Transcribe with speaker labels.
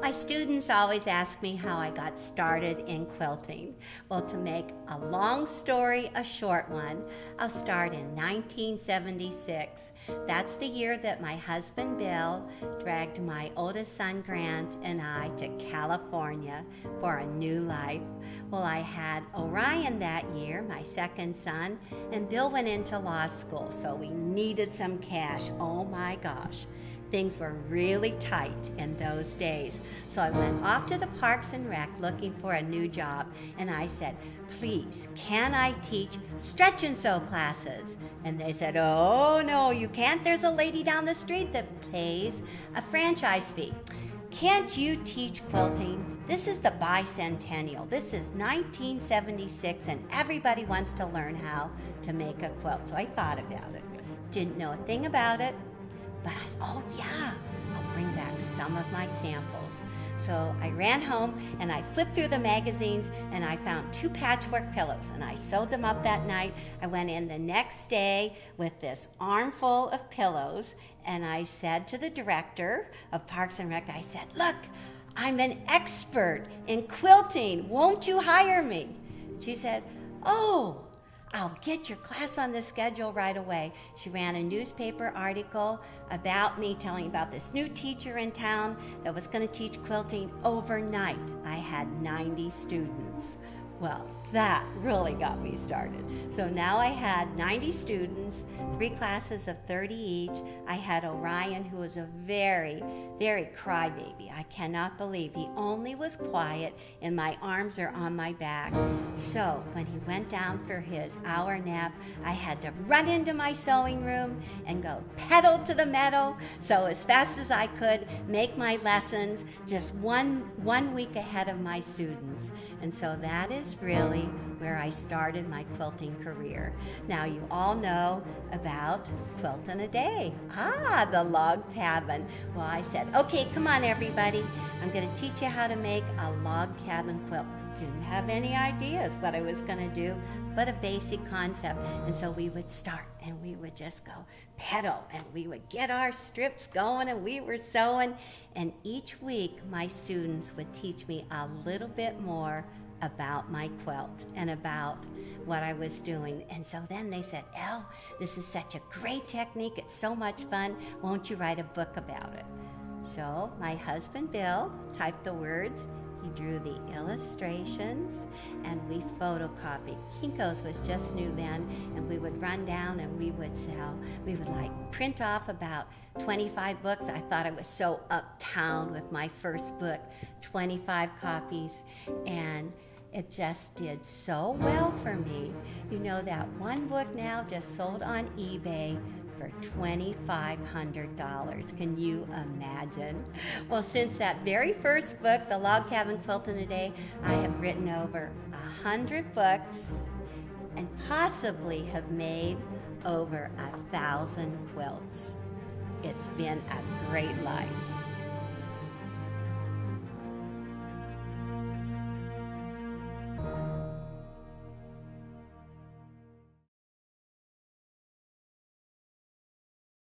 Speaker 1: My students always ask me how I got started in quilting. Well, to make a long story a short one, I'll start in 1976. That's the year that my husband Bill dragged my oldest son Grant and I to California for a new life. Well, I had Orion that year, my second son, and Bill went into law school, so we needed some cash. Oh my gosh. Things were really tight in those days. So I went off to the Parks and Rec looking for a new job, and I said, please, can I teach stretch and sew classes? And they said, oh no, you can't. There's a lady down the street that pays a franchise fee. Can't you teach quilting? This is the bicentennial. This is 1976, and everybody wants to learn how to make a quilt. So I thought about it. Didn't know a thing about it. But I said, oh yeah, I'll bring back some of my samples. So I ran home and I flipped through the magazines and I found 2 patchwork pillows and I sewed them up that night. I went in the next day with this armful of pillows and I said to the director of Parks and Rec, I said, look, I'm an expert in quilting. Won't you hire me? She said, oh, I'll get your class on the schedule right away. She ran a newspaper article about me, telling about this new teacher in town that was going to teach quilting overnight. I had 90 students. Well, that really got me started. So now I had 90 students, 3 classes of 30 each. I had Orion, who was a very, very crybaby. I cannot believe he only was quiet in my arms or on my back. So when he went down for his hour nap, I had to run into my sewing room and go pedal to the metal. So as fast as I could, make my lessons just one week ahead of my students. And so that is really where I started my quilting career. Now you all know about Quilt in a Day. The log cabin. Well, I said, okay, come on everybody. I'm going to teach you how to make a log cabin quilt. Didn't have any ideas what I was going to do, but a basic concept. And so we would start and we would just go pedal and we would get our strips going and we were sewing. And each week my students would teach me a little bit more about my quilt and about what I was doing. And so then they said, Elle, this is such a great technique. It's so much fun. Won't you write a book about it? So my husband, Bill, typed the words. He drew the illustrations and we photocopied. Kinko's was just new then, and we would run down and we would sell. We would print off about 25 books. I thought I was so uptown with my first book, 25 copies, and it just did so well for me. You know, that one book now just sold on eBay for $2,500. Can you imagine? Well, since that very first book, The Log Cabin Quilt in a Day, I have written over 100 books and possibly have made over 1,000 quilts. It's been a great life.